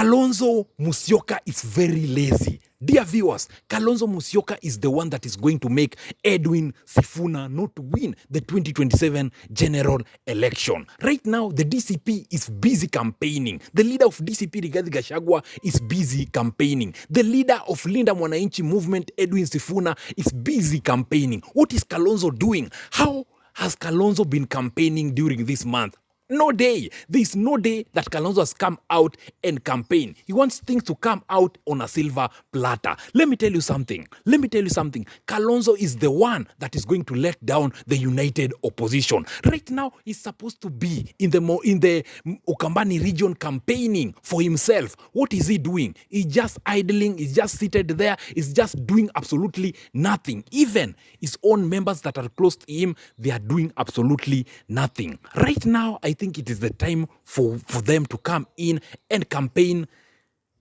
Kalonzo Musyoka is very lazy. Dear viewers, Kalonzo Musyoka is the one that is going to make Edwin Sifuna not win the 2027 general election. Right now, the DCP is busy campaigning. The leader of DCP, Ruto Kalonzo, is busy campaigning. The leader of Linda Mwananchi movement, Edwin Sifuna, is busy campaigning. What is Kalonzo doing? How has Kalonzo been campaigning during this month? No day. There is no day that Kalonzo has come out and campaign. He wants things to come out on a silver platter. Let me tell you something. Kalonzo is the one that is going to let down the united opposition. Right now, he's supposed to be in the Ukambani region campaigning for himself. What is he doing? He's just idling. He's just seated there. He's just doing absolutely nothing. Even his own members that are close to him, they are doing absolutely nothing. Right now, I think it is the time for them to come in and campaign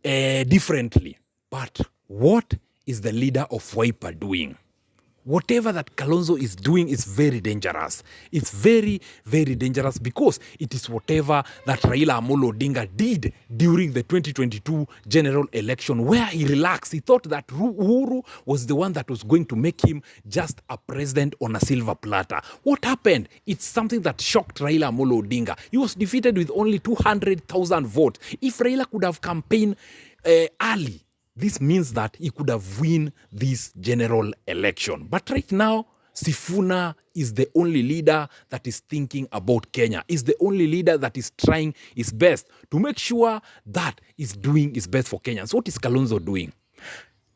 differently. But what is the leader of Wiper doing? Whatever that Kalonzo is doing is very dangerous. It's very, very dangerous because it is whatever that Raila Amolo Odinga did during the 2022 general election, where he relaxed. He thought that Uhuru was the one that was going to make him just a president on a silver platter. What happened? It's something that shocked Raila Amolo Odinga. He was defeated with only 200,000 votes. If Raila could have campaigned early, this means that he could have won this general election. But right now, Sifuna is the only leader that is thinking about Kenya, is the only leader that is trying his best to make sure that he's doing his best for Kenyans. What is Kalonzo doing?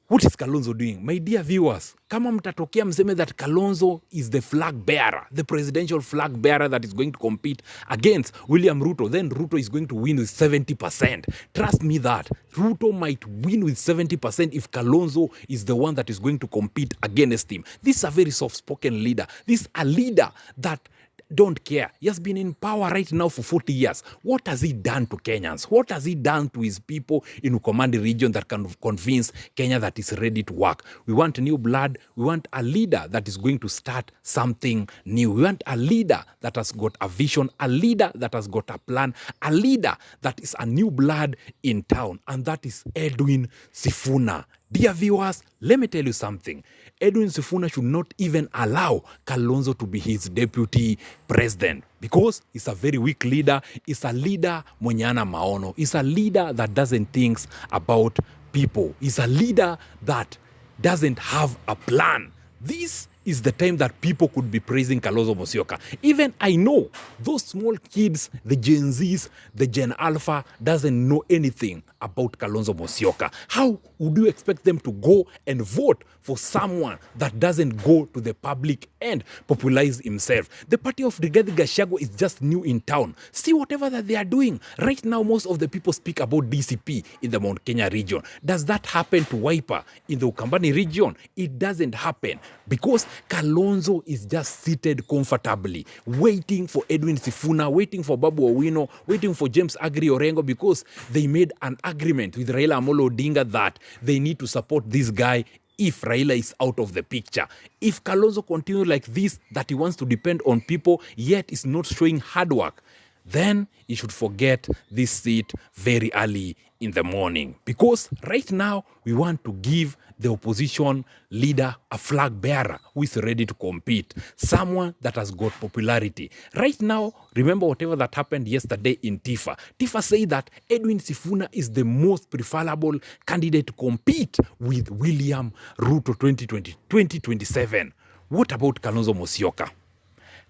What is Kalonzo doing? My dear viewers, kama mtatokea mseme that Kalonzo is the flag bearer, the presidential flag bearer that is going to compete against William Ruto, then Ruto is going to win with 70%. Trust me that Ruto might win with 70% if Kalonzo is the one that is going to compete against him. This is a very soft-spoken leader. This is a leader that don't care. He has been in power right now for 40 years. What has he done to Kenyans? What has he done to his people in Ukomandi region that can convince Kenya that is ready to work? We want new blood. We want a leader that is going to start something new. We want a leader that has got a vision, a leader that has got a plan, a leader that is a new blood in town, and that is Edwin Sifuna. Dear viewers, let me tell you something. Edwin Sifuna should not even allow Kalonzo to be his deputy president because he's a very weak leader. He's a leader mwenye hana maono. He's a leader that doesn't think about people. He's a leader that doesn't have a plan. This is the time that people could be praising Kalonzo Musyoka. Even I know those small kids, the Gen Zs, the Gen Alpha, doesn't know anything about Kalonzo Musyoka. How would you expect them to go and vote for someone that doesn't go to the public and popularize himself? The party of Ruto Kalonzo is just new in town. See whatever that they are doing. Right now, most of the people speak about DCP in the Mount Kenya region. Does that happen to Wiper in the Ukambani region? It doesn't happen because Kalonzo is just seated comfortably, waiting for Edwin Sifuna, waiting for Babu Owino, waiting for James Agri Orengo because they made an agreement with Raila Amolo Odinga that they need to support this guy if Raila is out of the picture. If Kalonzo continues like this, that he wants to depend on people, yet is not showing hard work, then he should forget this seat very early in the morning. Because right now, we want to give the opposition leader a flag bearer who is ready to compete, someone that has got popularity. Right now, remember whatever that happened yesterday in Tifa. Tifa said that Edwin Sifuna is the most preferable candidate to compete with William Ruto 2027. What about Kalonzo Musyoka?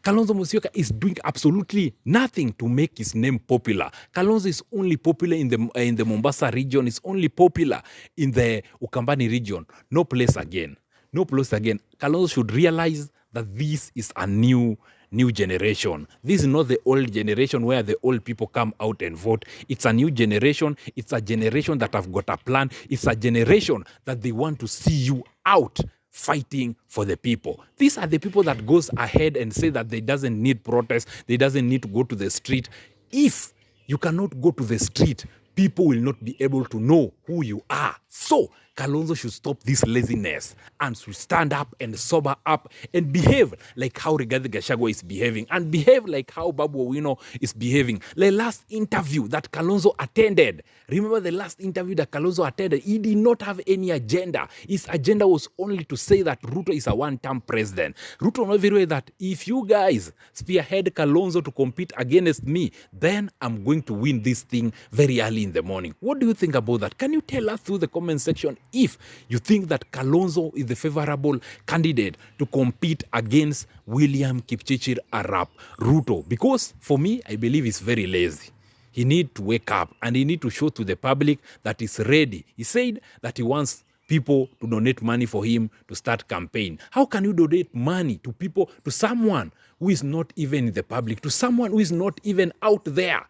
Kalonzo Musyoka is doing absolutely nothing to make his name popular. Kalonzo is only popular in the Mombasa region. Is only popular in the Ukambani region. No place again. No place again. Kalonzo should realize that this is a new generation. This is not the old generation where the old people come out and vote. It's a new generation. It's a generation that have got a plan. It's a generation that they want to see you out fighting for the people. These are the people that goes ahead and say that they doesn't need protest, they doesn't need to go to the street. If you cannot go to the street, people will not be able to know who you are. So Kalonzo should stop this laziness and should stand up and sober up and behave like how Rigathi Gachagua is behaving and behave like how Babu Owino is behaving. The last interview that Kalonzo attended, remember the last interview that Kalonzo attended, he did not have any agenda. His agenda was only to say that Ruto is a one-term president. Ruto knows very well that if you guys spearhead Kalonzo to compete against me, then I'm going to win this thing very early in the morning. What do you think about that? Can you tell us through the comment section if you think that Kalonzo is the favorable candidate to compete against William Kipchirchir Arap Ruto? Because for me, I believe he's very lazy. He need to wake up and he need to show to the public that he's ready. He said that he wants people to donate money for him to start campaign. How can you donate money to people, to someone who is not even in the public, to someone who is not even out there?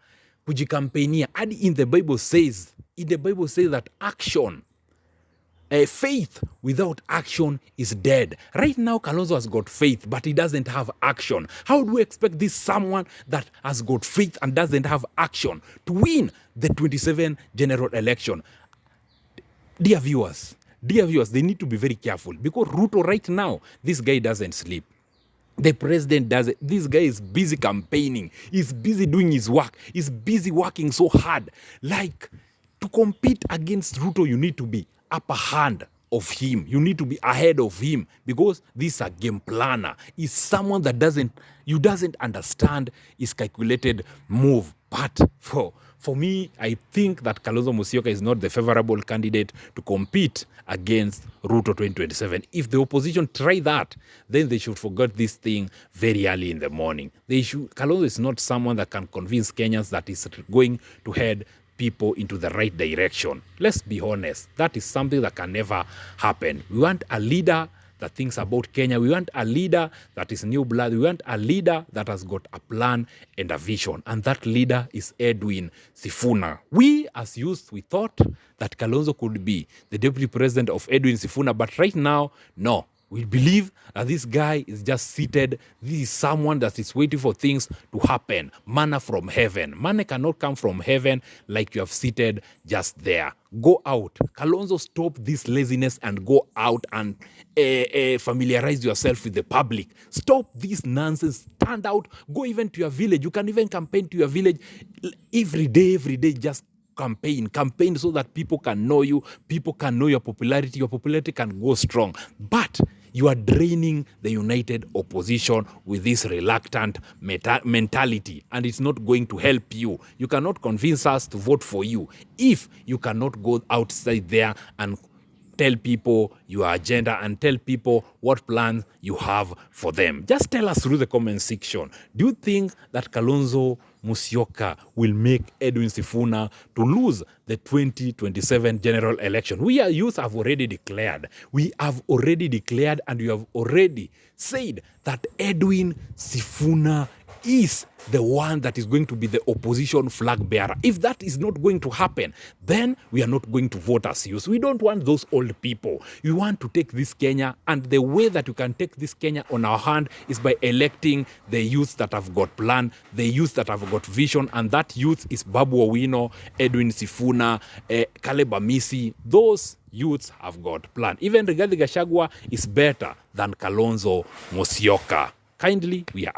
Kujikampainia. And in the Bible says that action, faith without action is dead. Right now, Kalonzo has got faith, but he doesn't have action. How do we expect this someone that has got faith and doesn't have action to win the 27 general election? Dear viewers, they need to be very careful because Ruto right now, this guy doesn't sleep. The president does it. This guy is busy campaigning. He's busy doing his work. He's busy working so hard. Like, to compete against Ruto, you need to be upper hand of him. You need to be ahead of him because this is a game planner. He's someone that doesn't understand his calculated move. But for me, I think that Kalonzo Musyoka is not the favorable candidate to compete against Ruto 2027. If the opposition try that, then they should forget this thing very early in the morning. Kalonzo is not someone that can convince Kenyans that is going to head people into the right direction. Let's be honest. That is something that can never happen. We want a leader that thinks about Kenya. We want a leader that is new blood. We want a leader that has got a plan and a vision. And that leader is Edwin Sifuna. We, as youth, we thought that Kalonzo could be the deputy president of Edwin Sifuna. But right now, no. We believe that this guy is just seated. This is someone that is waiting for things to happen. Manna from heaven. Manna cannot come from heaven like you have seated just there. Go out. Kalonzo, stop this laziness and go out and familiarize yourself with the public. Stop this nonsense. Stand out. Go even to your village. You can even campaign to your village every day. Just campaign so that people can know you, people can know your popularity can go strong. But you are draining the united opposition with this reluctant mentality, and it's not going to help you. You cannot convince us to vote for you if you cannot go outside there and tell people your agenda and tell people what plans you have for them. Just tell us through the comment section. Do you think that Kalonzo Musyoka will make Edwin Sifuna to lose the 2027 general election? We as youth have already declared. We have already declared and we have already said that Edwin Sifuna is the one that is going to be the opposition flag bearer. If that is not going to happen, then we are not going to vote as youth. We don't want those old people. We want to take this Kenya, and the way that you can take this Kenya on our hand is by electing the youth that have got plan, the youth that have got vision, and that youth is Babu Owino, Edwin Sifuna, Caleb Amisi. Those youths have got plan. Even Rigathi Gachagua is better than Kalonzo Musyoka. Kindly, we are